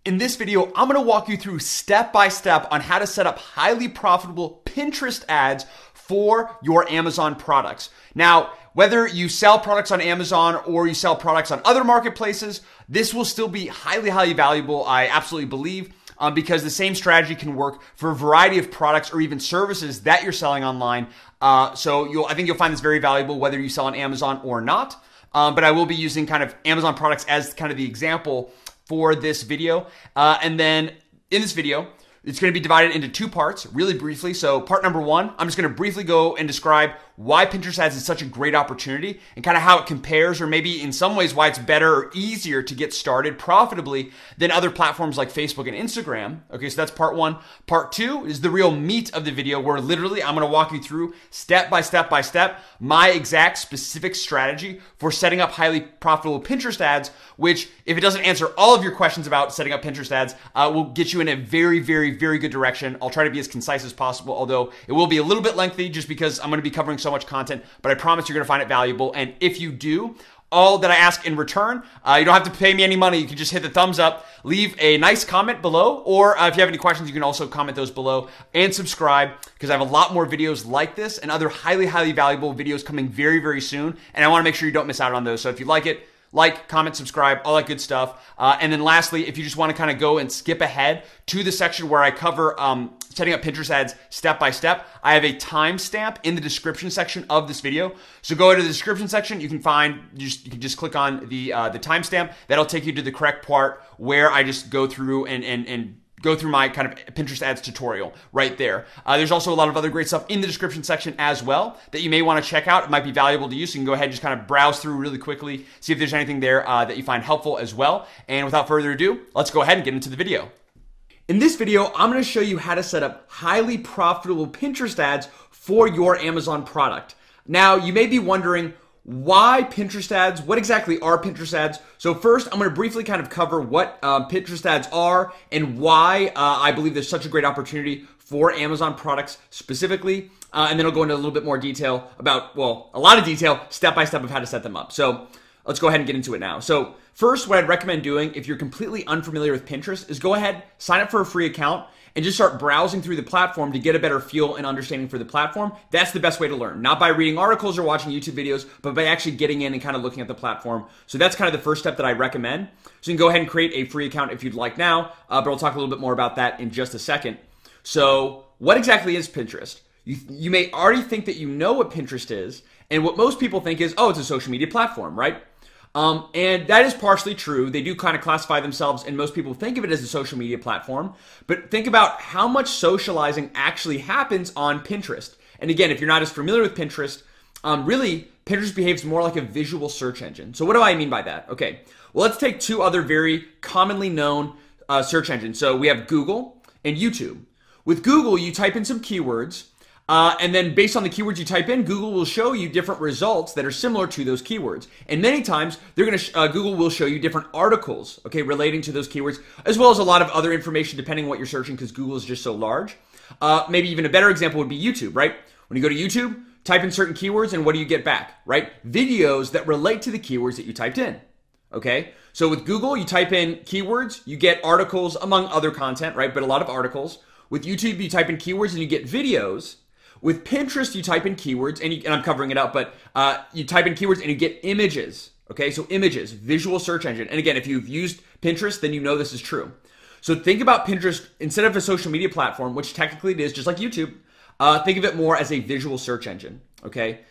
In this video, I'm going to walk you through step by step on how to set up highly profitable Pinterest ads for your Amazon products. Now, whether you sell products on Amazon or you sell products on other marketplaces, this will still be highly valuable, I absolutely believe, because the same strategy can work for a variety of products or even services that you're selling online. So I think you'll find this very valuable whether you sell on Amazon or not. But I will be using kind of Amazon products as kind of the example for this video. And then in this video, it's going to be divided into two parts really briefly. So part number one, I'm just going to briefly go and describe why Pinterest ads is such a great opportunity and kind of how it compares, or maybe in some ways why it's better or easier to get started profitably than other platforms like Facebook and Instagram. Okay, so that's part one. Part two is the real meat of the video where literally I'm going to walk you through step by step my exact specific strategy for setting up highly profitable Pinterest ads, which if it doesn't answer all of your questions about setting up Pinterest ads, will get you in a very good direction. I'll try to be as concise as possible, although it will be a little bit lengthy just because I'm going to be covering so much content, but I promise you're going to find it valuable. And if you do, all that I ask in return, you don't have to pay me any money. You can just hit the thumbs up, leave a nice comment below, or if you have any questions, you can also comment those below, and subscribe because I have a lot more videos like this and other highly valuable videos coming very soon. And I want to make sure you don't miss out on those. So if you like it, like, comment, subscribe, all that good stuff. And then lastly, if you just want to kind of go and skip ahead to the section where I cover setting up Pinterest ads step by step, I have a timestamp in the description section of this video. So go to the description section. You can just click on the timestamp. That'll take you to the correct part where I just go through and go through my kind of Pinterest ads tutorial right there. There's also a lot of other great stuff in the description section as well that you may want to check out. It might be valuable to you, so you can go ahead and just kind of browse through really quickly, see if there's anything there that you find helpful as well. And without further ado, let's go ahead and get into the video. In this video, I'm going to show you how to set up highly profitable Pinterest ads for your Amazon product. Now, you may be wondering, why Pinterest ads? What exactly are Pinterest ads? So first, I'm going to briefly kind of cover what Pinterest ads are and why I believe there's such a great opportunity for Amazon products specifically. And then I'll go into a little bit more detail about, well, a lot of detail, step by step of how to set them up. So let's go ahead and get into it now. So first, what I'd recommend doing if you're completely unfamiliar with Pinterest is go ahead, sign up for a free account, and just start browsing through the platform to get a better feel and understanding for the platform. That's the best way to learn. Not by reading articles or watching YouTube videos, but by actually getting in and kind of looking at the platform. So that's kind of the first step that I recommend. So you can go ahead and create a free account if you'd like now, but I'll talk a little bit more about that in just a second. So what exactly is Pinterest? You may already think that you know what Pinterest is, and what most people think is, oh, it's a social media platform, right? And that is partially true. They do kind of classify themselves, and most people think of it as a social media platform. But think about how much socializing actually happens on Pinterest. And again, if you're not as familiar with Pinterest, really, Pinterest behaves more like a visual search engine. So what do I mean by that? Okay, well, let's take two other very commonly known search engines. So we have Google and YouTube. With Google, you type in some keywords, and then based on the keywords you type in, Google will show you different results that are similar to those keywords. And many times, Google will show you different articles, okay, relating to those keywords, as well as a lot of other information depending on what you're searching because Google is just so large. Maybe even a better example would be YouTube, right? When you go to YouTube, type in certain keywords, and what do you get back, right? Videos that relate to the keywords that you typed in, okay? So with Google, you type in keywords, you get articles among other content, right? But a lot of articles. With YouTube, you type in keywords and you get videos. With Pinterest, you type in keywords, and I'm covering it up, but you type in keywords and you get images, okay? So images, visual search engine. And again, if you've used Pinterest, then you know this is true. So think about Pinterest, instead of a social media platform, which technically it is, just like YouTube, think of it more as a visual search engine, okay?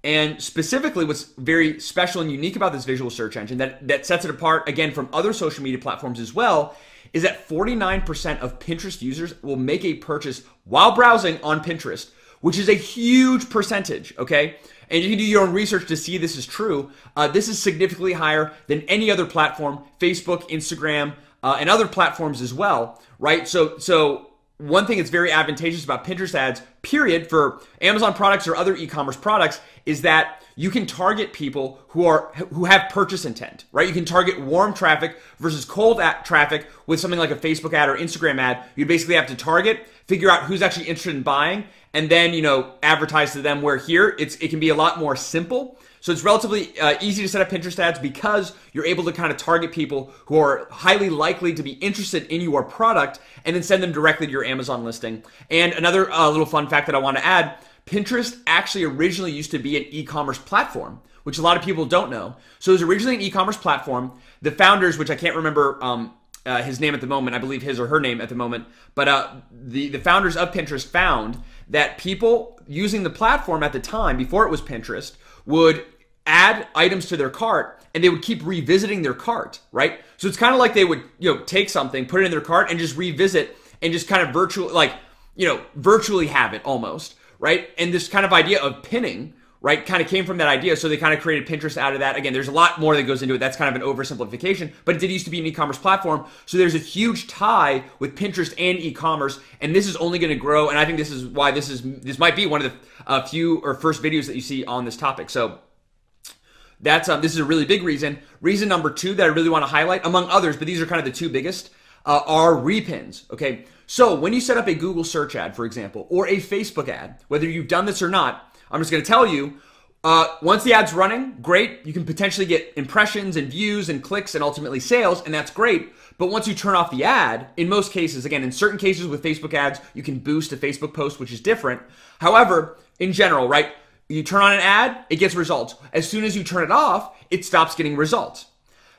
And specifically, what's very special and unique about this visual search engine that sets it apart, again, from other social media platforms as well, is that 49% of Pinterest users will make a purchase while browsing on Pinterest, which is a huge percentage, okay? And you can do your own research to see this is true. This is significantly higher than any other platform, Facebook, Instagram, and other platforms as well, right? So one thing that's very advantageous about Pinterest ads, period, for Amazon products or other e-commerce products is that you can target people who have purchase intent, right? You can target warm traffic versus cold traffic with something like a Facebook ad or Instagram ad. You basically have to target, figure out who's actually interested in buying, and then, advertise to them, where here it can be a lot more simple. So it's relatively easy to set up Pinterest ads because you're able to kind of target people who are highly likely to be interested in your product and then send them directly to your Amazon listing. And another little fun fact that I want to add, Pinterest actually originally used to be an e-commerce platform, which a lot of people don't know. So it was originally an e-commerce platform. The founders, which I can't remember his name at the moment, I believe his or her name at the moment, but the founders of Pinterest found that people using the platform at the time, before it was Pinterest, would add items to their cart and they would keep revisiting their cart, right? So it's kind of like they would, take something, put it in their cart and just revisit and just kind of virtually have it almost, right? And this kind of idea of pinning, right, kind of came from that idea. So they kind of created Pinterest out of that. Again, there's a lot more that goes into it. That's kind of an oversimplification, but it did used to be an e-commerce platform. So there's a huge tie with Pinterest and e-commerce, and this is only going to grow. And I think this is why this might be one of the few or first videos that you see on this topic. So that's this is a really big reason. Reason number 2 that I really want to highlight, among others, but these are kind of the 2 biggest, are repins. Okay, so when you set up a Google search ad, for example, or a Facebook ad, whether you've done this or not, I'm just going to tell you, once the ad's running, great. You can potentially get impressions and views and clicks and ultimately sales, and that's great. But once you turn off the ad, in most cases, again, in certain cases with Facebook ads, you can boost a Facebook post, which is different. However, in general, right, you turn on an ad, it gets results. As soon as you turn it off, it stops getting results.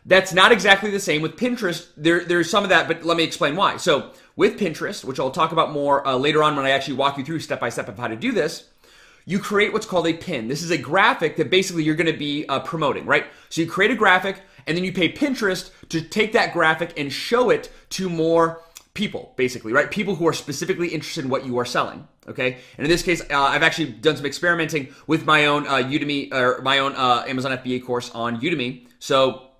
That's not exactly the same with Pinterest. There's some of that, but let me explain why. So with Pinterest, which I'll talk about more later on when I actually walk you through step-by-step of how to do this, you create what's called a pin. This is a graphic that basically you're going to be promoting, right? So you create a graphic and then you pay Pinterest to take that graphic and show it to more people, basically, right? People who are specifically interested in what you are selling, okay? And in this case, I've actually done some experimenting with my own Udemy, or my own Amazon FBA course on Udemy. So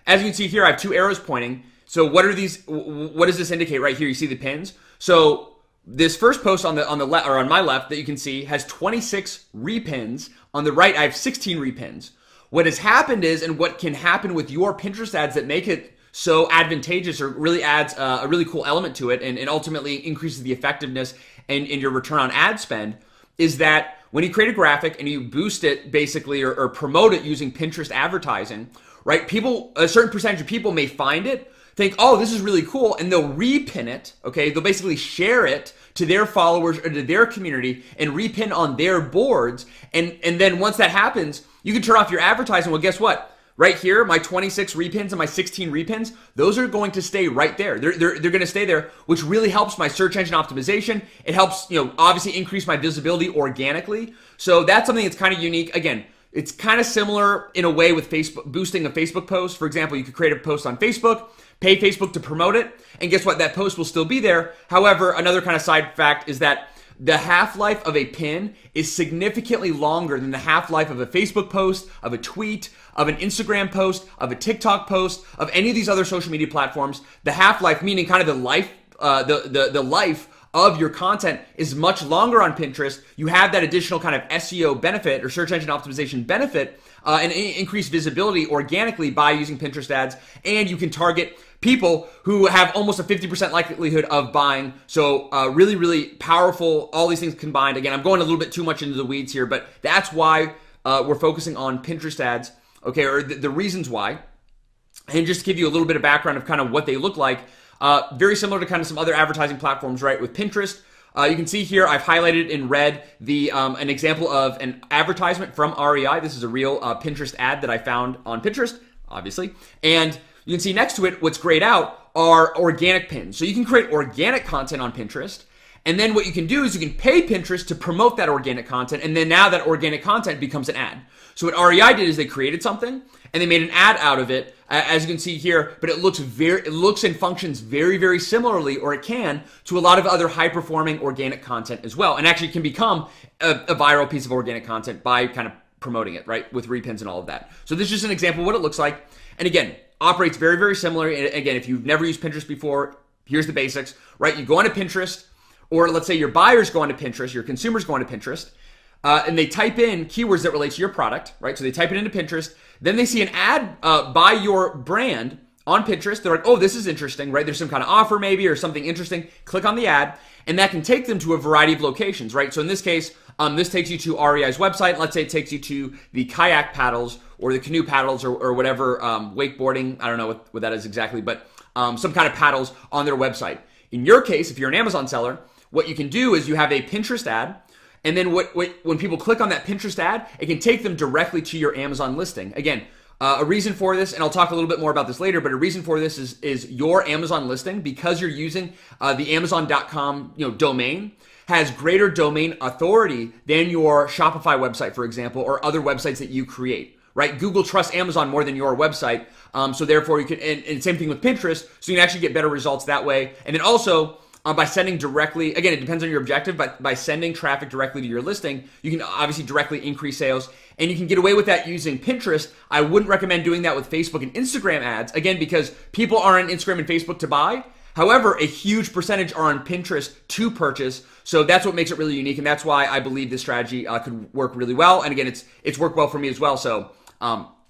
as you can see here, I have 2 arrows pointing. So what are these? What does this indicate right here? You see the pins. So this first post on the left, or on my left, that you can see has 26 repins. On the right, I have 16 repins. What has happened is, and what can happen with your Pinterest ads that make it so advantageous or really adds a really cool element to it and ultimately increases the effectiveness and your return on ad spend, is that when you create a graphic and you boost it basically or promote it using Pinterest advertising, right? People, a certain percentage of people may find it, think, oh, this is really cool, and they'll repin it, okay? They'll basically share it to their followers or to their community and repin on their boards. And then once that happens, you can turn off your advertising. Well, guess what? Right here, my 26 repins and my 16 repins, those are going to stay right there. They're going to stay there, which really helps my search engine optimization. It helps, obviously increase my visibility organically. So that's something that's kind of unique. Again, it's kind of similar in a way with Facebook, boosting a Facebook post. For example, you could create a post on Facebook, pay Facebook to promote it, and guess what? That post will still be there. However, another kind of side fact is that the half-life of a pin is significantly longer than the half-life of a Facebook post, of a tweet, of an Instagram post, of a TikTok post, of any of these other social media platforms. The half-life, meaning kind of the life, the life of your content, is much longer on Pinterest. You have that additional kind of SEO benefit or search engine optimization benefit and increased visibility organically by using Pinterest ads, and you can target people who have almost a 50% likelihood of buying. So really, really powerful, all these things combined. Again, I'm going a little bit too much into the weeds here, but that's why we're focusing on Pinterest ads, okay, or the reasons why. And just to give you a little bit of background of kind of what they look like, very similar to kind of some other advertising platforms, right? With Pinterest, you can see here I've highlighted in red an example of an advertisement from REI. This is a real Pinterest ad that I found on Pinterest, obviously. And you can see next to it, what's grayed out are organic pins. So you can create organic content on Pinterest. And then what you can do is you can pay Pinterest to promote that organic content. And then now that organic content becomes an ad. So what REI did is they created something and they made an ad out of it, as you can see here, but it looks and functions very, very similarly, or it can, to a lot of other high-performing organic content as well, and actually can become a viral piece of organic content by kind of promoting it, right, with repins and all of that. So this is just an example of what it looks like, and again, operates very, very similar. And again, if you've never used Pinterest before, here's the basics, right? You go onto Pinterest, or let's say your buyers go onto Pinterest, your consumers go onto Pinterest, and they type in keywords that relate to your product, right? So they type it into Pinterest. Then they see an ad by your brand, on Pinterest. They're like, oh, this is interesting, right? There's some kind of offer maybe or something interesting. Click on the ad, and that can take them to a variety of locations, right? So in this case, this takes you to REI's website. Let's say it takes you to the kayak paddles or the canoe paddles or whatever, wakeboarding. I don't know what that is exactly, but some kind of paddles on their website. In your case, if you're an Amazon seller, what you can do is you have a Pinterest ad, and then when people click on that Pinterest ad, it can take them directly to your Amazon listing. Again, a reason for this, and I'll talk a little bit more about this later, but a reason for this is your Amazon listing, because you're using the Amazon.com domain, has greater domain authority than your Shopify website, for example, or other websites that you create, right? Google trusts Amazon more than your website, so therefore you can, and same thing with Pinterest, so you can actually get better results that way. And then also, by sending directly, again, it depends on your objective, but by sending traffic directly to your listing, you can obviously directly increase sales, and you can get away with that using Pinterest. I wouldn't recommend doing that with Facebook and Instagram ads, again, because people are on Instagram and Facebook to buy. However, a huge percentage are on Pinterest to purchase, so that's what makes it really unique, and that's why I believe this strategy could work really well. And again, it's worked well for me as well, so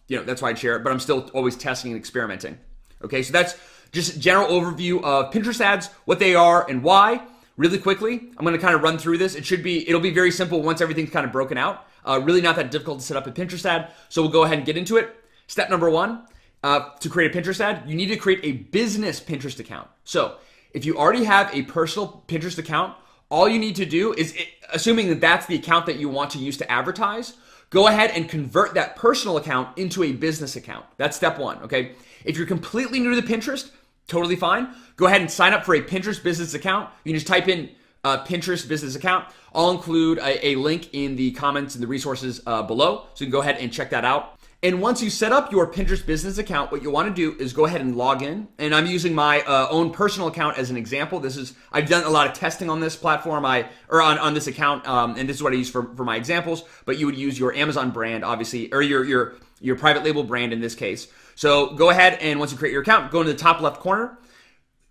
that's why I'd share it, but I'm still always testing and experimenting. Okay, so that's just a general overview of Pinterest ads, what they are and why. Really quickly, I'm going to kind of run through this. It'll be very simple once everything's kind of broken out. Really not that difficult to set up a Pinterest ad, so we'll go ahead and get into it. Step number one, to create a Pinterest ad, you need to create a business Pinterest account. So if you already have a personal Pinterest account, all you need to do is, assuming that that's the account that you want to use to advertise, go ahead and convert that personal account into a business account. That's step one, okay? If you're completely new to the Pinterest, totally fine. Go ahead and sign up for a Pinterest business account. You can just type in Pinterest business account. I'll include a link in the comments and the resources below, so you can go ahead and check that out. And once you set up your Pinterest business account, what you want to do is go ahead and log in. And I'm using my own personal account as an example. I've done a lot of testing on this platform, on this account, and this is what I use for my examples. But you would use your Amazon brand, obviously, or your private label brand in this case. So go ahead and once you create your account, go into the top left corner,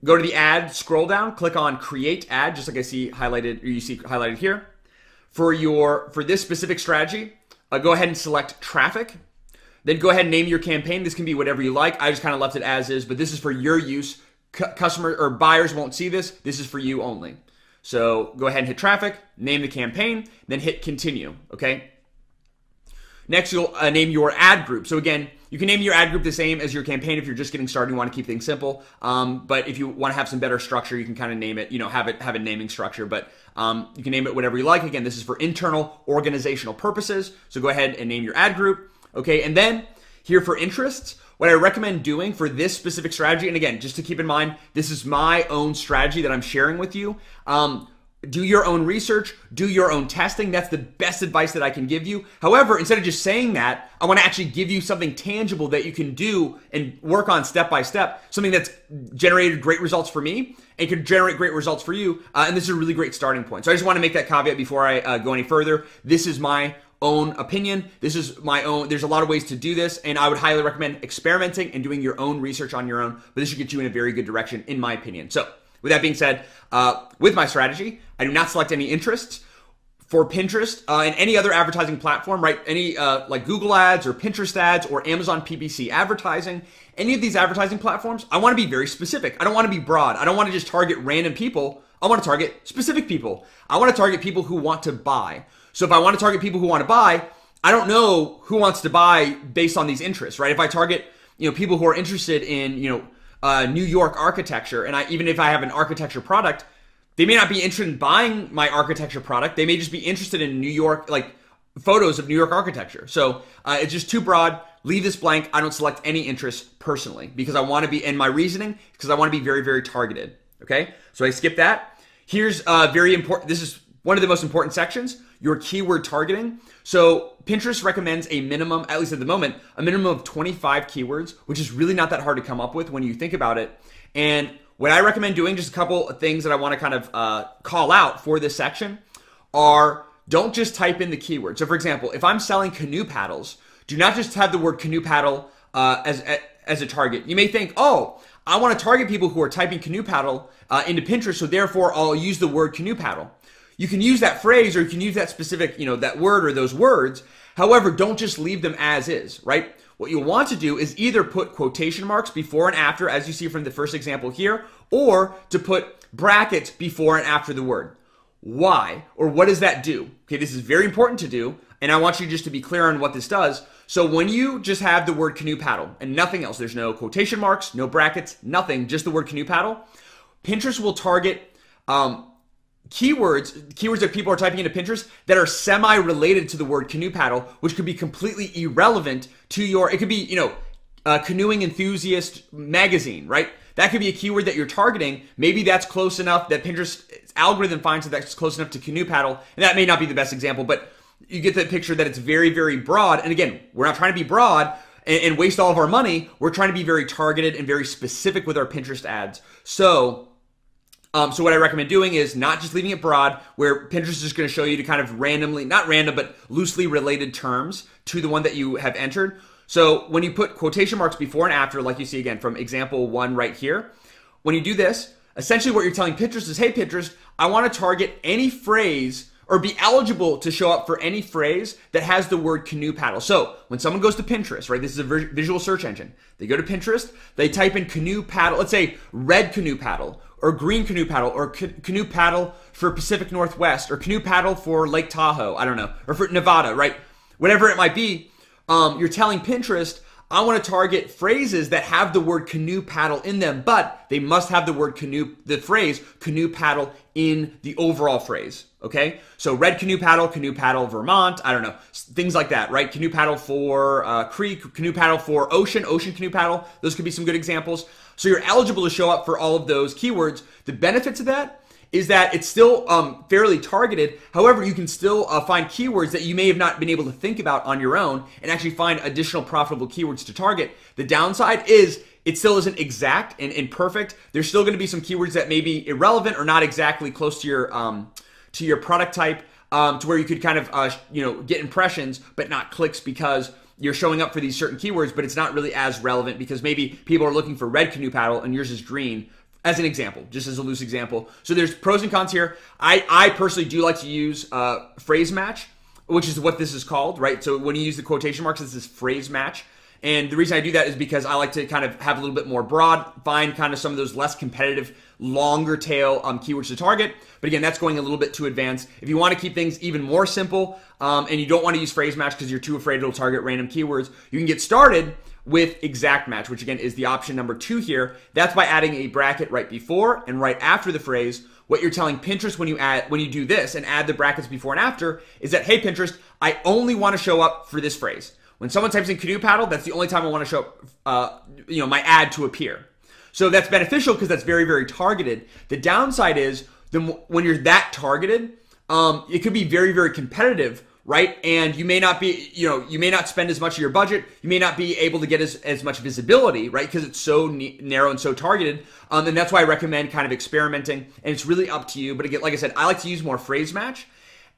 go to the ad, scroll down, click on Create Ad, just like I see highlighted, or you see highlighted here. For this specific strategy, go ahead and select Traffic. Then go ahead and name your campaign. This can be whatever you like. I just kind of left it as is, but this is for your use. Customer or buyers won't see this. This is for you only. So go ahead and hit Traffic, name the campaign, then hit Continue, okay? Next, you'll name your ad group. So again, you can name your ad group the same as your campaign if you're just getting started and you want to keep things simple. But if you want to have some better structure, you can kind of name it, have a naming structure. But you can name it whatever you like. Again, this is for internal organizational purposes. So go ahead and name your ad group. Okay, and then here for interests, what I recommend doing for this specific strategy, and again, just to keep in mind, this is my own strategy that I'm sharing with you. Do your own research, do your own testing. That's the best advice that I can give you. However, instead of just saying that, I want to actually give you something tangible that you can do and work on step by step, something that's generated great results for me and could generate great results for you. And this is a really great starting point. So I just want to make that caveat before I go any further. This is my own opinion. This is my own. There's a lot of ways to do this, and I would highly recommend experimenting and doing your own research on your own, but this should get you in a very good direction, in my opinion. So with that being said, with my strategy, I do not select any interests. For Pinterest and any other advertising platform, right? Any like Google ads or Pinterest ads or Amazon PPC advertising, any of these advertising platforms, I want to be very specific. I don't want to be broad. I don't want to just target random people. I want to target specific people. I want to target people who want to buy. So if I want to target people who want to buy, I don't know who wants to buy based on these interests, right? If I target, people who are interested in, New York architecture, and even if I have an architecture product, they may not be interested in buying my architecture product. They may just be interested in New York, like photos of New York architecture. So it's just too broad. Leave this blank. I don't select any interests personally because I want to be, and my reasoning, because I want to be very, very targeted. Okay. So I skip that. Here's very important. This is one of the most important sections, your keyword targeting. So Pinterest recommends a minimum, at least at the moment, a minimum of 25 keywords, which is really not that hard to come up with when you think about it. And what I recommend doing, just a couple of things that I want to kind of call out for this section are, don't just type in the keyword. So for example, if I'm selling canoe paddles, do not just have the word canoe paddle as a target. You may think, oh, I want to target people who are typing canoe paddle into Pinterest, so therefore I'll use the word canoe paddle. You can use that phrase or you can use that specific, that word or those words. However, don't just leave them as is, right? what you'll want to do is either put quotation marks before and after, as you see from the first example here, or to put brackets before and after the word. Why? Or what does that do? Okay, this is very important to do, and I want you just to be clear on what this does. So when you just have the word canoe paddle and nothing else, there's no quotation marks, no brackets, nothing, just the word canoe paddle, Pinterest will target keywords that people are typing into Pinterest that are semi-related to the word canoe paddle, which could be completely irrelevant to it could be, canoeing enthusiast magazine, right? That could be a keyword that you're targeting. Maybe that's close enough that Pinterest algorithm finds that that's close enough to canoe paddle. And that may not be the best example, but you get the picture that it's very, very broad. And again, we're not trying to be broad and waste all of our money. We're trying to be very targeted and very specific with our Pinterest ads. So what I recommend doing is not just leaving it broad, where Pinterest is just going to show you to kind of randomly, not random, but loosely related terms to the one that you have entered. So when you put quotation marks before and after, like you see again from example 1 right here, when you do this, essentially what you're telling Pinterest is, hey Pinterest, I want to target any phrase or be eligible to show up for any phrase that has the word canoe paddle. So when someone goes to Pinterest, right, this is a visual search engine. They go to Pinterest, they type in canoe paddle, let's say red canoe paddle, or green canoe paddle, or canoe paddle for Pacific Northwest, or canoe paddle for Lake Tahoe, I don't know, or for Nevada, right? Whatever it might be, you're telling Pinterest, I want to target phrases that have the word canoe paddle in them, but they must have the word the phrase canoe paddle in the overall phrase, okay? So red canoe paddle, Vermont, I don't know, things like that, right? Canoe paddle for creek, canoe paddle for ocean canoe paddle. Those could be some good examples. So you're eligible to show up for all of those keywords. The benefits of that is that it's still fairly targeted. However, you can still find keywords that you may have not been able to think about on your own and actually find additional profitable keywords to target. The downside is it still isn't exact and perfect. There's still going to be some keywords that may be irrelevant or not exactly close to your product type, to where you could kind of get impressions but not clicks because you're showing up for these certain keywords, but it's not really as relevant because maybe people are looking for red canoe paddle and yours is green. As an example, just as a loose example. So there's pros and cons here. I personally do like to use phrase match, which is what this is called, right? So when you use the quotation marks, this is phrase match. And the reason I do that is because I like to kind of have a little bit more broad, find kind of some of those less competitive, longer tail keywords to target. But again, that's going a little bit too advanced. If you want to keep things even more simple and you don't want to use phrase match because you're too afraid it'll target random keywords, you can get started with exact match, which again is the option number 2 here. That's by adding a bracket right before and right after the phrase. What you're telling Pinterest when you do this and add the brackets before and after is that, hey Pinterest, I only want to show up for this phrase. When someone types in canoe paddle, that's the only time I want to show up, my ad to appear. So that's beneficial because that's very, very targeted. The downside is when you're that targeted, it could be very, very competitive, right? And you may not be, you may not spend as much of your budget. You may not be able to get as much visibility, right? Because it's so narrow and so targeted. And that's why I recommend kind of experimenting. And it's really up to you. But again, like I said, I like to use more phrase match.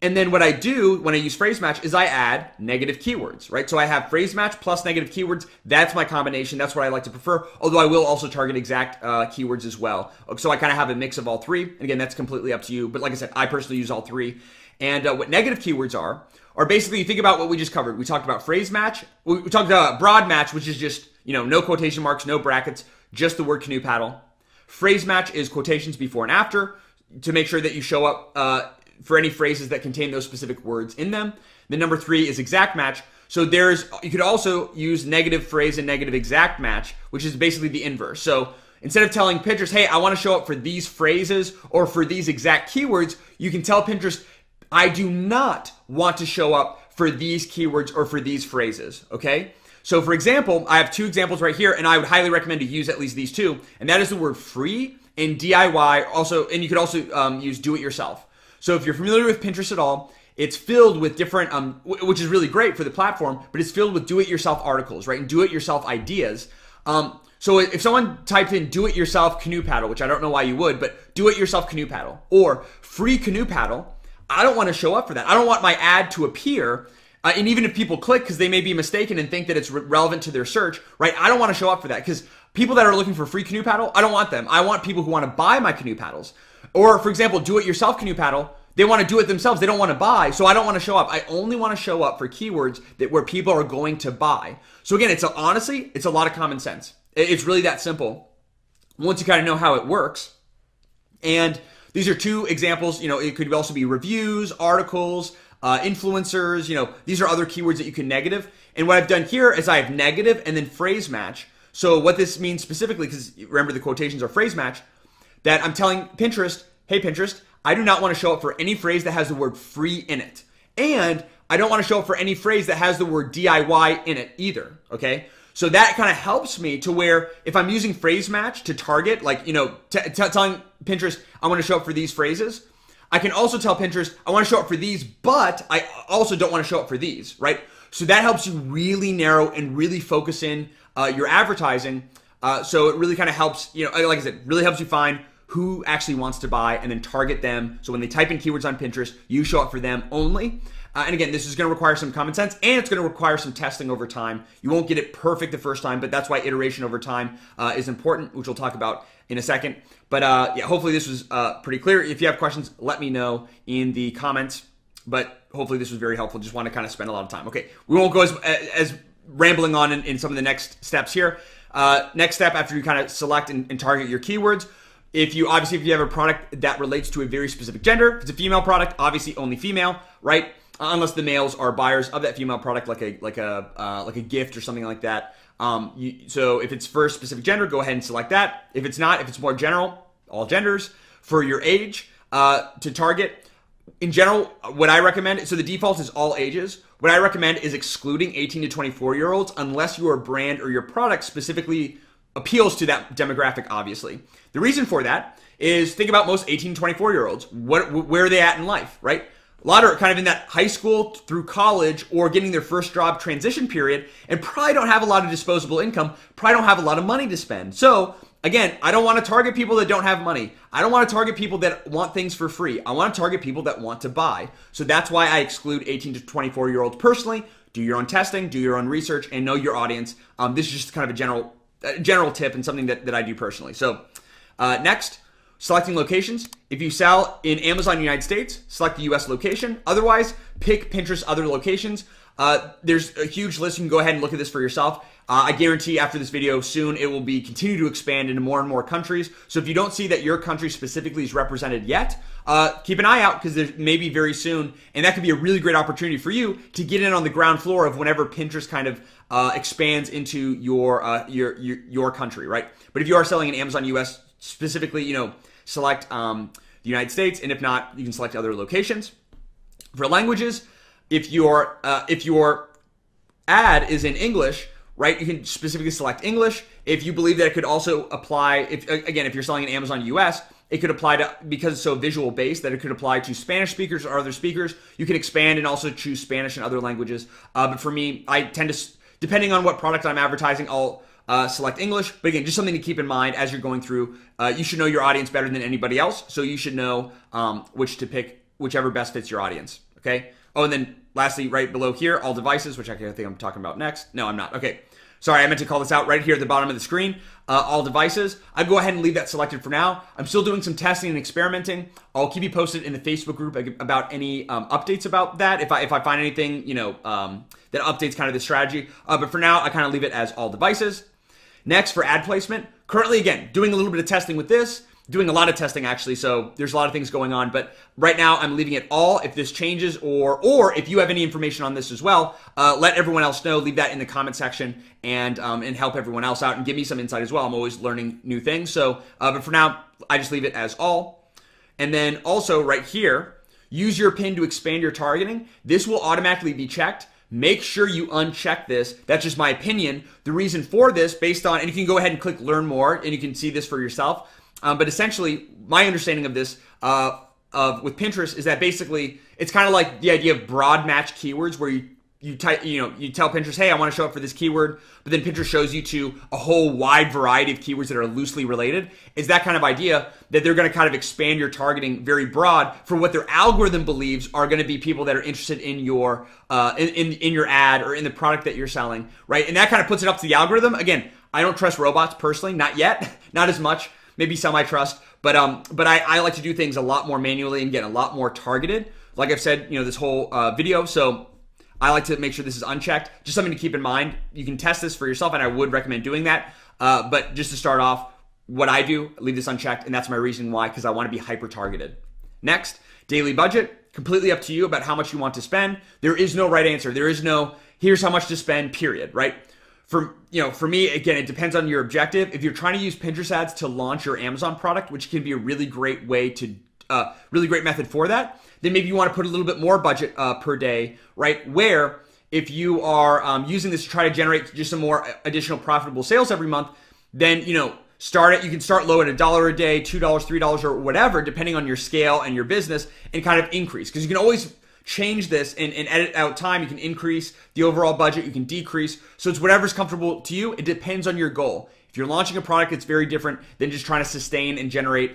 And then what I do when I use phrase match is I add negative keywords, right? So I have phrase match plus negative keywords. That's my combination. That's what I like to prefer. Although I will also target exact keywords as well. So I kind of have a mix of all three. And again, that's completely up to you. But like I said, I personally use all three. And what negative keywords are basically, you think about what we just covered. We talked about phrase match. We talked about broad match, which is just, no quotation marks, no brackets, just the word canoe paddle. Phrase match is quotations before and after to make sure that you show up for any phrases that contain those specific words in them. Then number 3 is exact match. So you could also use negative phrase and negative exact match, which is basically the inverse. So instead of telling Pinterest, hey, I want to show up for these phrases or for these exact keywords, you can tell Pinterest, I do not want to show up for these keywords or for these phrases, okay? So for example, I have 2 examples right here, and I would highly recommend to use at least these 2, and that is the word free and DIY, and you could also use do-it-yourself. So if you're familiar with Pinterest at all, it's filled with different, which is really great for the platform, but it's filled with do-it-yourself articles, right? And do-it-yourself ideas. So if someone typed in do-it-yourself canoe paddle, which I don't know why you would, but do-it-yourself canoe paddle or free canoe paddle, I don't want to show up for that. I don't want my ad to appear. And even if people click because they may be mistaken and think that it's relevant to their search, right? I don't want to show up for that because people that are looking for free canoe paddle, I don't want them. I want people who want to buy my canoe paddles. Or, for example, do-it-yourself canoe paddle. they want to do it themselves. They don't want to buy. So I don't want to show up. I only want to show up for keywords where people are going to buy. So again, honestly, it's a lot of common sense. It's really that simple once you kind of know how it works. And these are two examples. It could also be reviews, articles, influencers. These are other keywords that you can negative. And what I've done here is I have negative and then phrase match. So what this means specifically, because remember the quotations are phrase match, that I'm telling Pinterest, hey Pinterest, I do not want to show up for any phrase that has the word free in it. And I don't want to show up for any phrase that has the word DIY in it either, okay? So that kind of helps me to where if I'm using phrase match to target, like, telling Pinterest, I want to show up for these phrases, I can also tell Pinterest, I want to show up for these, but I also don't want to show up for these, right? So that helps you really narrow and really focus in your advertising. So it really kind of helps, like I said, really helps you find who actually wants to buy and then target them. So when they type in keywords on Pinterest, you show up for them only. And again, this is going to require some common sense and it's going to require some testing over time. You won't get it perfect the first time, but that's why iteration over time is important, which we'll talk about in a second. But yeah, hopefully this was pretty clear. If you have questions, let me know in the comments. But hopefully this was very helpful. Just want to kind of spend a lot of time. Okay, we won't go as rambling on in some of the next steps here. Next step after you kind of select and target your keywords, if you have a product that relates to a very specific gender, if it's a female product, obviously only female, right? Unless the males are buyers of that female product, like a gift or something like that. So if it's for a specific gender, go ahead and select that. If it's not, if it's more general, all genders. For your age, to target, in general, what I recommend, so the default is all ages. What I recommend is excluding 18 to 24-year-olds unless your brand or your product specifically appeals to that demographic, obviously. The reason for that is think about most 18 to 24-year-olds. Where are they at in life, right? A lot are kind of in that high school through college or getting their first job transition period and probably don't have a lot of disposable income, probably don't have a lot of money to spend. So again, I don't want to target people that don't have money. I don't want to target people that want things for free. I want to target people that want to buy. So that's why I exclude 18 to 24-year-olds personally. Do your own testing, do your own research, and know your audience. This is just kind of a general tip and something that I do personally. So next, selecting locations. If you sell in Amazon United States, select the US location. Otherwise, pick Pinterest other locations. There's a huge list. You can go ahead and look at this for yourself. I guarantee after this video soon, it will be continue to expand into more and more countries. So if you don't see that your country specifically is represented yet, keep an eye out because there may be very soon. And that could be a really great opportunity for you to get in on the ground floor of whenever Pinterest kind of expands into your country, right? But if you are selling in Amazon US specifically, select the United States. And if not, you can select other locations. For languages, if your ad is in English, right, you can specifically select English. If you believe that it could also apply, if you're selling in Amazon US, it could apply to, because it's so visual based, that it could apply to Spanish speakers or other speakers. You can expand and also choose Spanish and other languages. But for me, I tend to, depending on what product I'm advertising, I'll select English. But again, just something to keep in mind as you're going through. You should know your audience better than anybody else. So you should know which to pick, whichever best fits your audience. Okay. Oh, and then lastly, right below here, all devices, which I think I'm talking about next. No, I'm not. Okay. Sorry, I meant to call this out right here at the bottom of the screen. All devices. I'd go ahead and leave that selected for now. I'm still doing some testing and experimenting. I'll keep you posted in the Facebook group about any updates about that. If I find anything, that updates kind of the strategy. But for now, I kind of leave it as all devices. Next, for ad placement. Currently, again, doing a little bit of testing with this. Doing a lot of testing actually, so there's a lot of things going on, but right now I'm leaving it all. If this changes or if you have any information on this as well, let everyone else know. Leave that in the comment section and help everyone else out and give me some insight as well. I'm always learning new things. So, but for now, I just leave it as all. And then also right here, use your pin to expand your targeting. This will automatically be checked. Make sure you uncheck this. That's just my opinion. The reason for this, based on, and you can go ahead and click learn more and you can see this for yourself. But essentially, my understanding of this with Pinterest is that basically it's kind of like the idea of broad match keywords, where you tell Pinterest, hey, I want to show up for this keyword, but then Pinterest shows you to a whole wide variety of keywords that are loosely related. It's that kind of idea that they're going to kind of expand your targeting very broad for what their algorithm believes are going to be people that are interested in your in your ad or in the product that you're selling, right? And that kind of puts it up to the algorithm. Again, I don't trust robots personally, not yet, not as much. Maybe some I trust, But I like to do things a lot more manually and get a lot more targeted. Like I've said, this whole video. So I like to make sure this is unchecked. Just something to keep in mind. You can test this for yourself, and I would recommend doing that. But just to start off, what I do, leave this unchecked, and that's my reason why, because I want to be hyper-targeted. Next, daily budget. Completely up to you about how much you want to spend. There is no right answer. There is no, here's how much to spend, period, right? For me, again, it depends on your objective. If you're trying to use Pinterest ads to launch your Amazon product, which can be a really great way to, really great method for that, then maybe you want to put a little bit more budget per day, right? Where if you are using this to try to generate just some more additional profitable sales every month, then, you can start low at $1 a day, $2, $3, or whatever, depending on your scale and your business, and kind of increase. Because you can always change this and edit out time. You can increase the overall budget. You can decrease. So it's whatever's comfortable to you. It depends on your goal. If you're launching a product, it's very different than just trying to sustain and generate,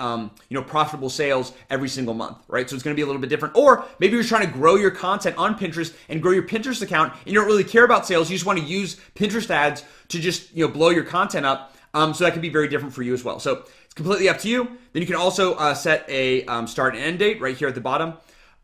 profitable sales every single month, right? So it's going to be a little bit different. Or maybe you're trying to grow your content on Pinterest and grow your Pinterest account, and you don't really care about sales. You just want to use Pinterest ads to just, blow your content up. So that can be very different for you as well. So it's completely up to you. Then you can also set a start and end date right here at the bottom.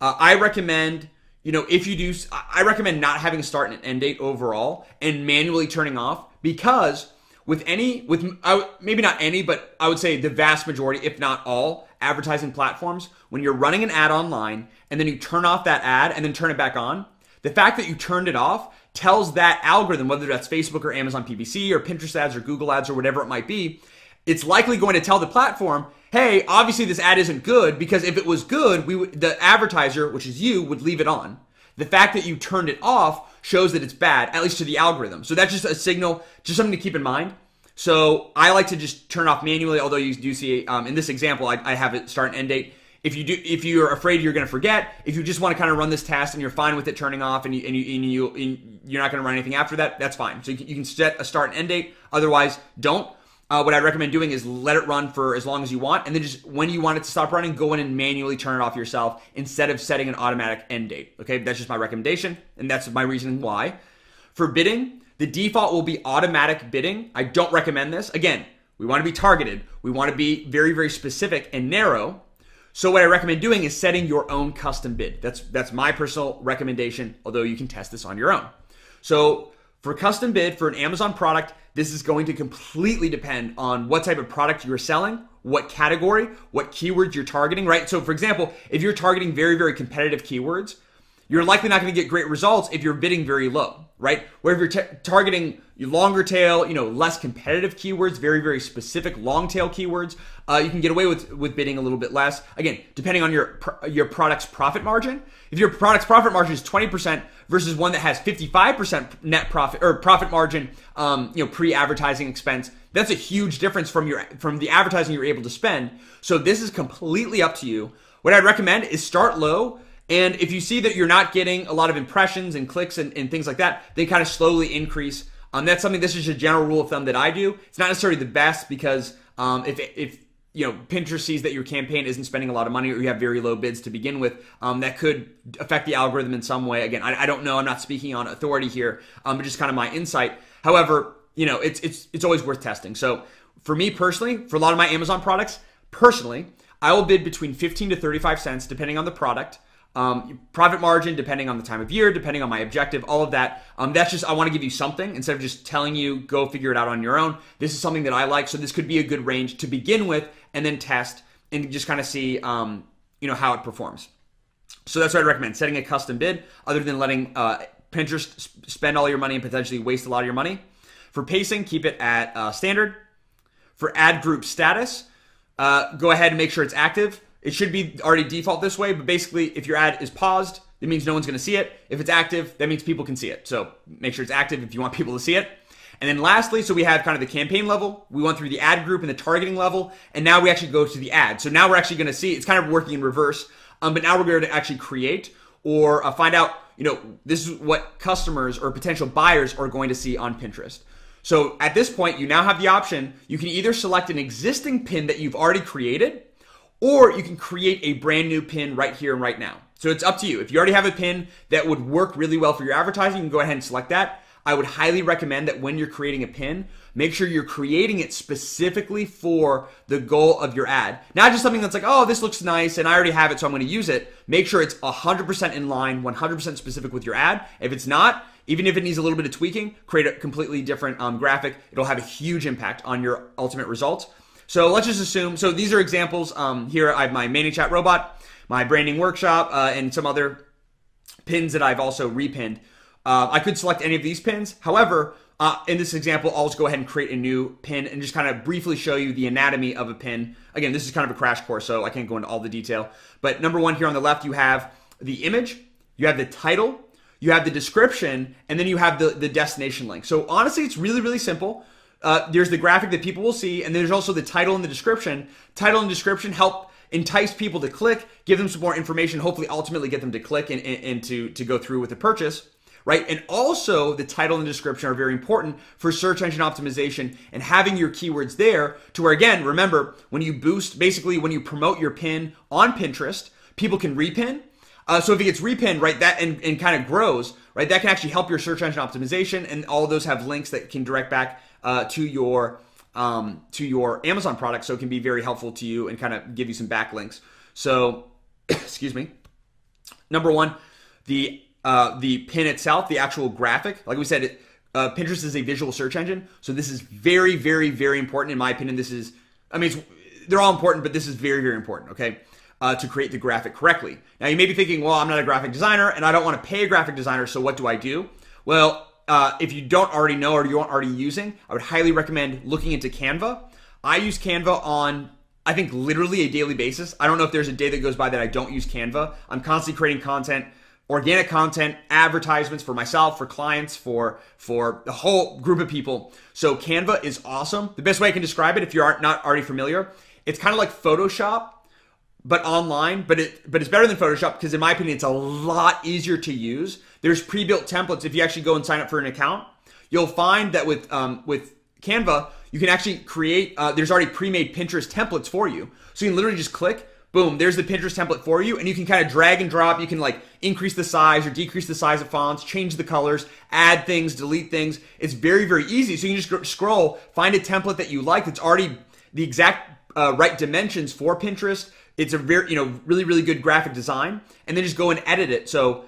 I recommend, I recommend not having a start and end date overall and manually turning off, because maybe not any, but I would say the vast majority, if not all, advertising platforms, when you're running an ad online and then you turn off that ad and then turn it back on, the fact that you turned it off tells that algorithm, whether that's Facebook or Amazon PPC or Pinterest ads or Google ads or whatever it might be, it's likely going to tell the platform, hey, obviously this ad isn't good, because if it was good, the advertiser, which is you, would leave it on. The fact that you turned it off shows that it's bad, at least to the algorithm. So that's just a signal, just something to keep in mind. So I like to just turn it off manually, although you do see, in this example, I have it start and end date. If you're afraid you're going to forget, if you just want to kind of run this test and you're fine with it turning off and you're not going to run anything after that, that's fine. So you can set a start and end date. Otherwise, don't. What I'd recommend doing is let it run for as long as you want, and then just when you want it to stop running, go in and manually turn it off yourself instead of setting an automatic end date. Okay, that's just my recommendation, and that's my reason why. For bidding, the default will be automatic bidding. I don't recommend this. Again, we want to be targeted. We want to be very, very specific and narrow. So what I recommend doing is setting your own custom bid. That's my personal recommendation, although you can test this on your own. So for custom bid for an Amazon product, this is going to completely depend on what type of product you're selling, what category, what keywords you're targeting, right? So for example, if you're targeting very, very competitive keywords, you're likely not going to get great results if you're bidding very low, right? Where if you're targeting longer tail, less competitive keywords, very, very specific long tail keywords, you can get away with bidding a little bit less. Again, depending on your product's profit margin. If your product's profit margin is 20% versus one that has 55% net profit or profit margin, pre-advertising expense, that's a huge difference from the advertising you're able to spend. So this is completely up to you. What I'd recommend is start low. And if you see that you're not getting a lot of impressions and clicks and things like that, then kind of slowly increase. This is a general rule of thumb that I do. It's not necessarily the best, because if Pinterest sees that your campaign isn't spending a lot of money, or you have very low bids to begin with, that could affect the algorithm in some way. Again, I don't know. I'm not speaking on authority here, but just kind of my insight. However, it's always worth testing. So for me personally, for a lot of my Amazon products, personally, I will bid between 15 to 35 cents, depending on the product. Profit margin, depending on the time of year, depending on my objective, all of that. That's just, I want to give you something instead of just telling you, go figure it out on your own. This is something that I like. So this could be a good range to begin with, and then test and just kind of see, how it performs. So that's what I'd recommend, setting a custom bid, other than letting Pinterest spend all your money and potentially waste a lot of your money. For pacing, keep it at standard. For ad group status, go ahead and make sure it's active. It should be already default this way, but basically if your ad is paused, it means no one's going to see it. If it's active, that means people can see it. So make sure it's active if you want people to see it. And then lastly, so we have kind of the campaign level. We went through the ad group and the targeting level, and now we actually go to the ad. So now we're actually going to see, it's kind of working in reverse, but now we're going to actually create or find out, this is what customers or potential buyers are going to see on Pinterest. So at this point, you now have the option. You can either select an existing pin that you've already created, or you can create a brand new pin right here and right now. So it's up to you. If you already have a pin that would work really well for your advertising, you can go ahead and select that. I would highly recommend that when you're creating a pin, make sure you're creating it specifically for the goal of your ad. Not just something that's like, oh, this looks nice and I already have it, so I'm going to use it. Make sure it's 100% in line, 100% specific with your ad. If it's not, even if it needs a little bit of tweaking, create a completely different graphic. It'll have a huge impact on your ultimate results. So let's just assume, so these are examples. Here I have my ManyChat robot, my branding workshop, and some other pins that I've also repinned. I could select any of these pins. However, in this example, I'll just go ahead and create a new pin and just kind of briefly show you the anatomy of a pin. Again, this is kind of a crash course, so I can't go into all the detail. But number one, here on the left, you have the image, you have the title, you have the description, and then you have the destination link. So honestly, it's really, really simple. There's the graphic that people will see, and there's also the title and the description. Title and description help entice people to click, give them some more information, hopefully ultimately get them to click and to go through with the purchase, right? And also the title and description are very important for search engine optimization and having your keywords there to where, again, remember, when you boost, basically when you promote your pin on Pinterest, people can repin. So if it gets repinned, right, that and kind of grows, right, that can actually help your search engine optimization, and all of those have links that can direct back to your Amazon product, so it can be very helpful to you and kind of give you some backlinks. So, excuse me. Number one, the pin itself, the actual graphic. Like we said, Pinterest is a visual search engine, so this is very, very, very important in my opinion. This is, I mean, they're all important, but this is very, very important. Okay. To create the graphic correctly. Now you may be thinking, well, I'm not a graphic designer and I don't want to pay a graphic designer, so what do I do? Well, if you don't already know or you aren't already using, I would highly recommend looking into Canva. I use Canva on, I think, literally a daily basis. I don't know if there's a day that goes by that I don't use Canva. I'm constantly creating content, organic content, advertisements for myself, for clients, for the whole group of people. So Canva is awesome. The best way I can describe it, if you're not already familiar, it's kind of like Photoshop, but online, but it's better than Photoshop because in my opinion, it's a lot easier to use. There's pre-built templates. If you actually go and sign up for an account, you'll find that with Canva, you can actually create, there's already pre-made Pinterest templates for you. So you can literally just click, boom, there's the Pinterest template for you, and you can kind of drag and drop. You can like increase the size or decrease the size of fonts, change the colors, add things, delete things. It's very, very easy. So you can just scroll, find a template that you like that's already the exact right dimensions for Pinterest. It's a very, really, really good graphic design, and then just go and edit it. So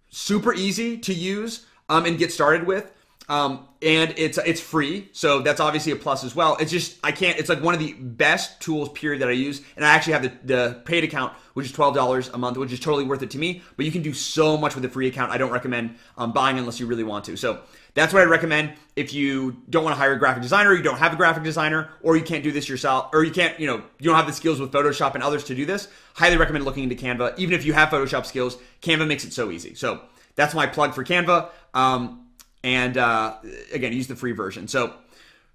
super easy to use and get started with. And it's free. So that's obviously a plus as well. It's just, it's like one of the best tools period that I use. And I actually have the paid account, which is $12 a month, which is totally worth it to me, but you can do so much with the free account. I don't recommend buying unless you really want to. So that's what I'd recommend if you don't want to hire a graphic designer, you don't have a graphic designer, or you can't do this yourself, or you can't, you don't have the skills with Photoshop and others to do this. Highly recommend looking into Canva. Even if you have Photoshop skills, Canva makes it so easy. So that's my plug for Canva. Again, use the free version. So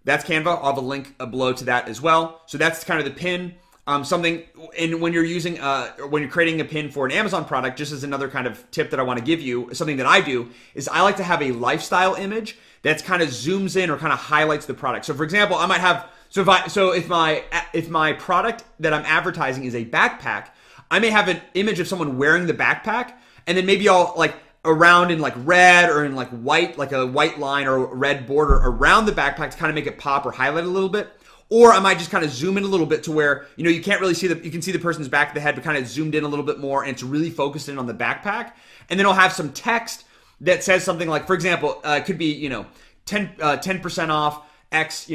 that's Canva. I'll have a link below to that as well. So that's kind of the pin. When you're using, when you're creating a pin for an Amazon product, just as another kind of tip that I want to give you, something that I do is I like to have a lifestyle image that's kind of zooms in or kind of highlights the product. So for example, I might have, if my product that I'm advertising is a backpack, I may have an image of someone wearing the backpack, and then maybe I'll like around in like red or in like white, like a white line or red border around the backpack to kind of make it pop or highlight a little bit. Or I might just kind of zoom in a little bit to where, you can't really see you can see the person's back of the head, but kind of zoomed in a little bit more, and it's really focused in on the backpack. And then I'll have some text that says something like, for example, it could be, 10% off X,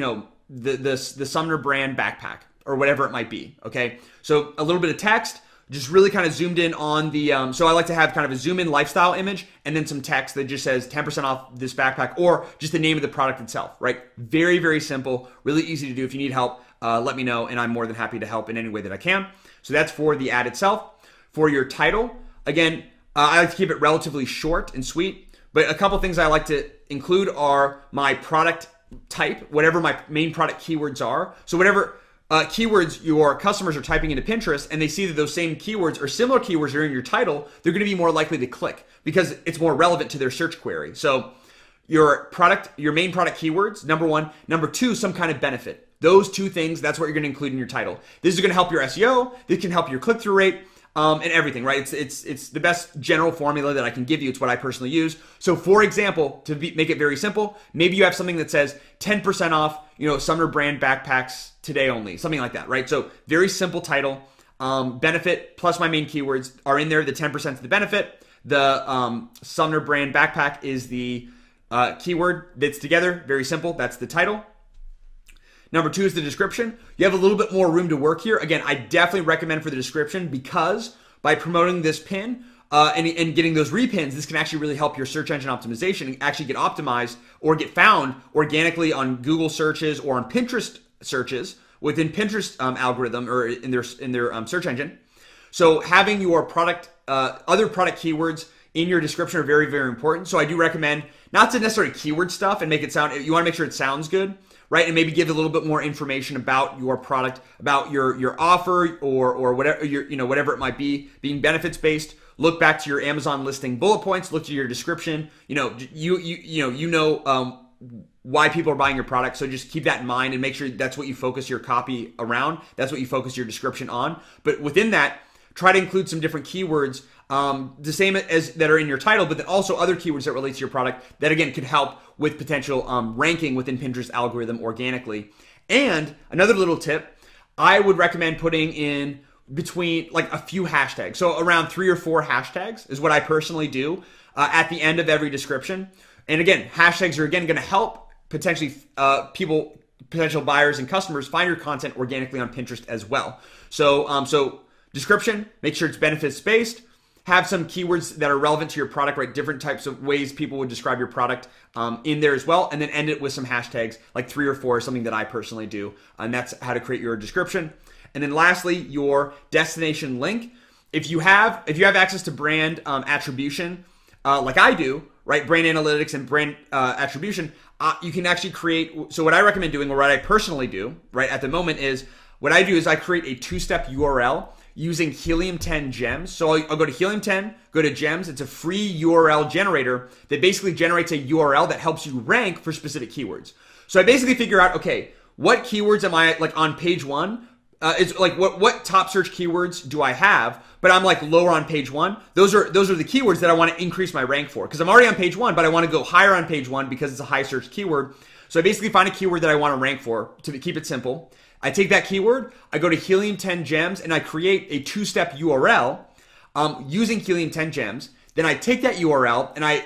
the Sumner brand backpack or whatever it might be. Okay. So a little bit of text, just really kind of zoomed in on the, so I like to have kind of a zoom in lifestyle image and then some text that just says 10% off this backpack, or just the name of the product itself, right? Very, very simple, really easy to do. If you need help, let me know, and I'm more than happy to help in any way that I can. So that's for the ad itself. For your title, again, I like to keep it relatively short and sweet, but a couple things I like to include are my product type, whatever my main product keywords are. So whatever keywords your customers are typing into Pinterest and they see that those same keywords or similar keywords are in your title, they're going to be more likely to click because it's more relevant to their search query. So your main product keywords, number one. Number two, some kind of benefit. Those two things, that's what you're going to include in your title. This is going to help your SEO. This can help your click-through rate. and everything, right? It's the best general formula that I can give you. It's what I personally use. So for example, to make it very simple, maybe you have something that says 10% off, Sumner brand backpacks today only, something like that, right? So very simple title, benefit plus my main keywords are in there. The 10% is the benefit. The Sumner brand backpack is the keyword that's together. Very simple. That's the title. Number 2 is the description. You have a little bit more room to work here. Again, I definitely recommend for the description because by promoting this pin and getting those repins, this can actually really help your search engine optimization and actually get optimized or get found organically on Google searches or on Pinterest searches within Pinterest algorithm or in their search engine. So having your product, other product keywords in your description are very, very important. So I do recommend not to necessarily keyword stuff and make it sound, you want to make sure it sounds good, right? And maybe give a little bit more information about your product, about your offer or whatever, whatever it might be, being benefits based. Look back to your Amazon listing bullet points, look to your description, why people are buying your product. So just keep that in mind and make sure that's what you focus your copy around. That's what you focus your description on. But within that, try to include some different keywords, the same as that are in your title, but then also other keywords that relate to your product that again could help with potential ranking within Pinterest algorithm organically. And another little tip, I would recommend putting in between like a few hashtags. So around 3 or 4 hashtags is what I personally do at the end of every description. And again, hashtags are again going to help potentially potential buyers and customers find your content organically on Pinterest as well. So description, make sure it's benefits based. Have some keywords that are relevant to your product, right? Different types of ways people would describe your product in there as well. And then end it with some hashtags, like 3 or 4, something that I personally do. And that's how to create your description. And then lastly, your destination link. If you have access to brand attribution, like I do, right? Brand analytics and brand attribution, you can actually create. So what I recommend doing, or what I personally do, right, at the moment is what I do is I create a 2-step URL using Helium 10 gems. So I'll go to Helium 10, go to gems. It's a free URL generator that basically generates a URL that helps you rank for specific keywords. So I basically figure out, okay, what keywords am I like on page 1? It's like what top search keywords do I have? But I'm like lower on page 1. Those are the keywords that I want to increase my rank for because I'm already on page 1, but I want to go higher on page 1 because it's a high search keyword. So I basically find a keyword that I want to rank for to keep it simple. I take that keyword, I go to Helium 10 gems, and I create a 2-step URL using Helium 10 gems. Then I take that URL and I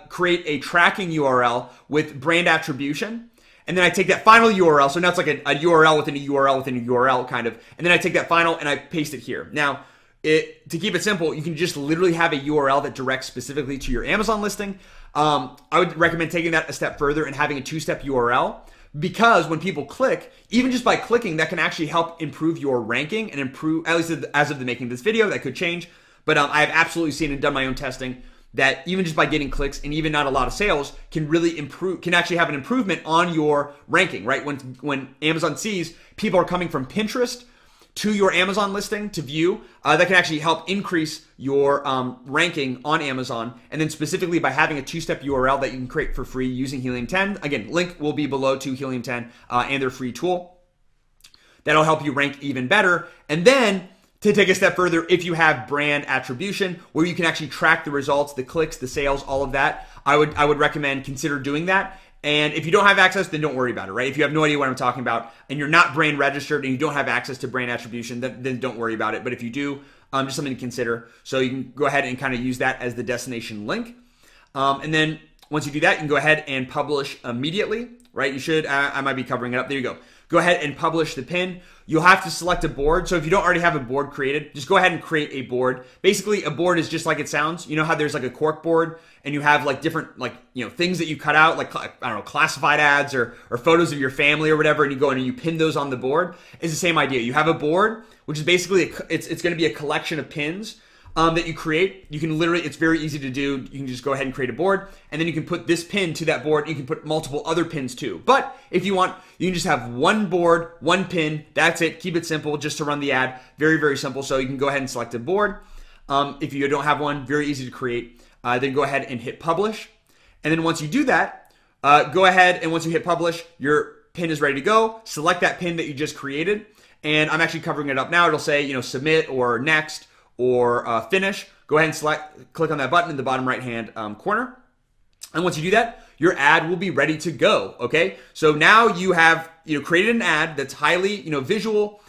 create a tracking URL with brand attribution. And then I take that final URL. So now it's like a URL within a URL within a URL kind of. And then I take that final and I paste it here. Now, to keep it simple, you can just literally have a URL that directs specifically to your Amazon listing. I would recommend taking that a step further and having a 2-step URL. Because when people click, even just by clicking, that can actually help improve your ranking and improve, at least as of the making of this video, that could change. But I have absolutely seen and done my own testing that even just by getting clicks and even not a lot of sales can really improve, can actually have an improvement on your ranking, right? When Amazon sees people are coming from Pinterest to your Amazon listing to view, that can actually help increase your ranking on Amazon. And then specifically by having a 2-step URL that you can create for free using Helium 10. Again, link will be below to Helium 10 and their free tool. That'll help you rank even better. And then to take a step further, if you have brand attribution where you can actually track the results, the clicks, the sales, all of that, I would recommend consider doing that. And if you don't have access, then don't worry about it, right? If you have no idea what I'm talking about and you're not brand registered and you don't have access to brand attribution, then don't worry about it. But if you do, just something to consider. So you can go ahead and kind of use that as the destination link. And then once you do that, you can go ahead and publish immediately, right? You should, I might be covering it up. There you go. Go ahead and publish the pin. You'll have to select a board. So if you don't already have a board created, just go ahead and create a board. Basically, a board is just like it sounds. You know how there's like a cork board and you have like different things that you cut out, like, I don't know, classified ads or photos of your family or whatever, and you go in and you pin those on the board. It's the same idea. You have a board, which is basically, it's going to be a collection of pins that you create. You can literally, it's very easy to do. You can just go ahead and create a board, and then you can put this pin to that board. You can put multiple other pins too. But if you want, you can just have one board, one pin. That's it. Keep it simple just to run the ad. Very, very simple. So you can go ahead and select a board. If you don't have one, very easy to create. Then go ahead and hit publish. And then once you do that, go ahead and once you hit publish, your pin is ready to go. Select that pin that you just created. And I'm actually covering it up now. It'll say, submit or next, or finish, go ahead and click on that button in the bottom right hand corner. And once you do that, your ad will be ready to go. Okay, so now you have created an ad that's highly visual,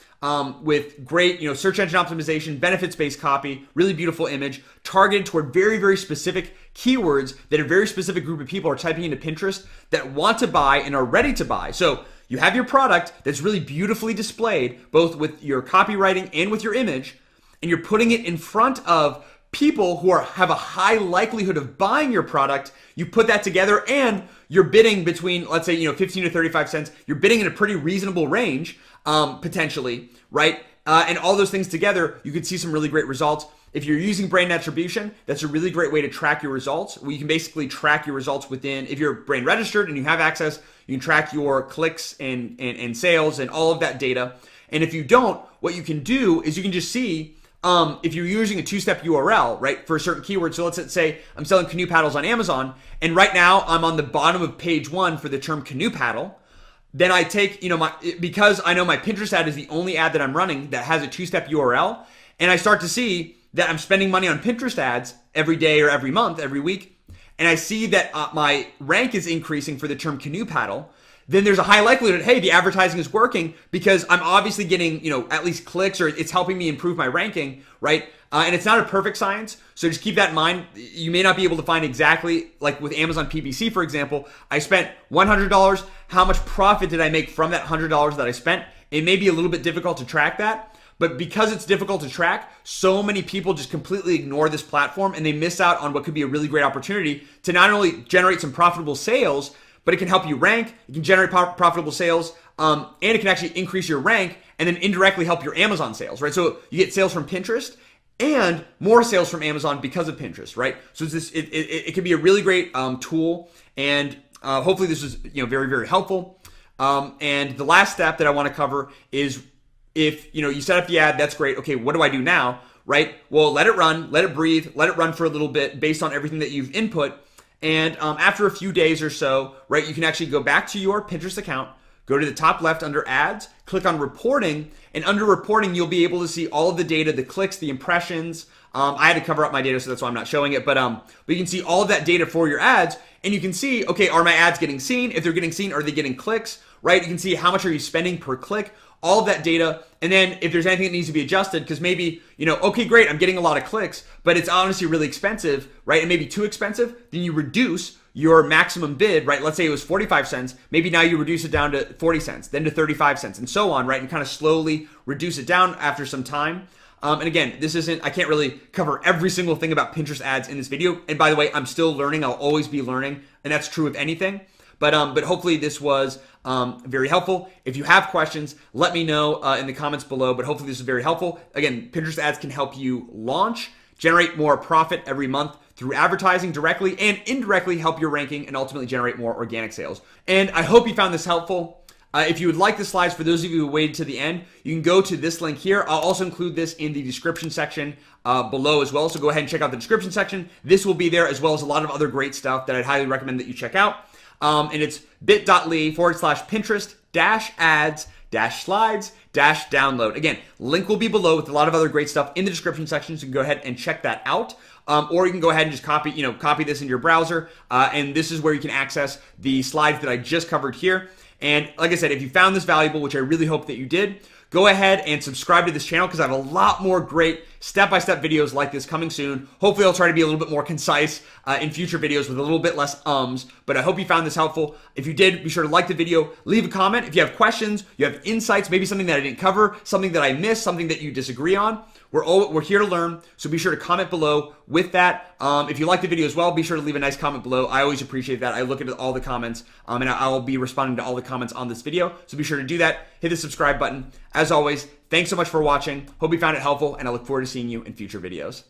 with great search engine optimization, benefits-based copy, really beautiful image, targeted toward very, very specific keywords that a very specific group of people are typing into Pinterest that want to buy and are ready to buy. So you have your product that's really beautifully displayed, both with your copywriting and with your image, and you're putting it in front of people who have a high likelihood of buying your product. You put that together and you're bidding between, let's say, 15 to 35 cents. You're bidding in a pretty reasonable range, potentially, right? And all those things together, you could see some really great results. If you're using brand attribution, that's a really great way to track your results. You can basically track your results within, if you're brand registered and you have access, you can track your clicks and sales and all of that data. And if you don't, what you can do is you can just see, if you're using a two-step URL, right, for a certain keyword. So let's say I'm selling canoe paddles on Amazon, and right now I'm on the bottom of page 1 for the term canoe paddle. Then I take, because I know my Pinterest ad is the only ad that I'm running that has a two-step URL, and I start to see that I'm spending money on Pinterest ads every day or every month, every week, and I see that my rank is increasing for the term canoe paddle. Then there's a high likelihood, hey, the advertising is working because I'm obviously getting, at least clicks, or it's helping me improve my ranking, right? And it's not a perfect science, so just keep that in mind. You may not be able to find exactly, like with Amazon PPC, for example, I spent $100. How much profit did I make from that $100 that I spent? It may be a little bit difficult to track that, but because it's difficult to track, so many people just completely ignore this platform and they miss out on what could be a really great opportunity to not only generate some profitable sales, but it can help you rank, it can generate profitable sales, and it can actually increase your rank and then indirectly help your Amazon sales, right? So you get sales from Pinterest and more sales from Amazon because of Pinterest, right? So it can be a really great tool, and hopefully this is very, very helpful. And the last step that I want to cover is if you set up the ad, that's great. Okay, what do I do now, right? Well, let it run, let it breathe, let it run for a little bit based on everything that you've input. And after a few days or so, right, you can actually go back to your Pinterest account, go to the top left under ads, click on reporting, and under reporting, you'll be able to see all of the data, the clicks, the impressions. I had to cover up my data, so that's why I'm not showing it, but you can see all of that data for your ads, and you can see, okay, are my ads getting seen? If they're getting seen, are they getting clicks, right? You can see how much are you spending per click, all of that data, and then if there's anything that needs to be adjusted, because maybe, okay, great, I'm getting a lot of clicks, but it's honestly really expensive, right? And maybe too expensive, then you reduce your maximum bid, right? Let's say it was 45 cents, maybe now you reduce it down to 40 cents, then to 35 cents, and so on, right? And kind of slowly reduce it down after some time. And again, I can't really cover every single thing about Pinterest ads in this video. And by the way, I'm still learning, I'll always be learning, and that's true of anything. But hopefully this was very helpful. If you have questions, let me know in the comments below, but hopefully this is very helpful. Again, Pinterest ads can help you launch, generate more profit every month through advertising directly and indirectly, help your ranking, and ultimately generate more organic sales. And I hope you found this helpful. If you would like the slides, for those of you who waited to the end, you can go to this link here. I'll also include this in the description section below as well. So go ahead and check out the description section. This will be there, as well as a lot of other great stuff that I'd highly recommend that you check out. And it's bit.ly/Pinterest-ads-slides-download. Again, link will be below with a lot of other great stuff in the description section, so you can go ahead and check that out. Or you can go ahead and just copy this in your browser. And this is where you can access the slides that I just covered here. And like I said, if you found this valuable, which I really hope that you did, go ahead and subscribe to this channel because I have a lot more great step-by-step videos like this coming soon. Hopefully I'll try to be a little bit more concise in future videos with a little bit less ums, but I hope you found this helpful. If you did, be sure to like the video, leave a comment. If you have questions, you have insights, maybe something that I didn't cover, something that I missed, something that you disagree on, we're here to learn, so be sure to comment below with that. If you like the video as well, be sure to leave a nice comment below. I always appreciate that. I look at all the comments, and I will be responding to all the comments on this video, so be sure to do that. Hit the subscribe button. As always, thanks so much for watching. Hope you found it helpful, and I look forward to seeing you in future videos.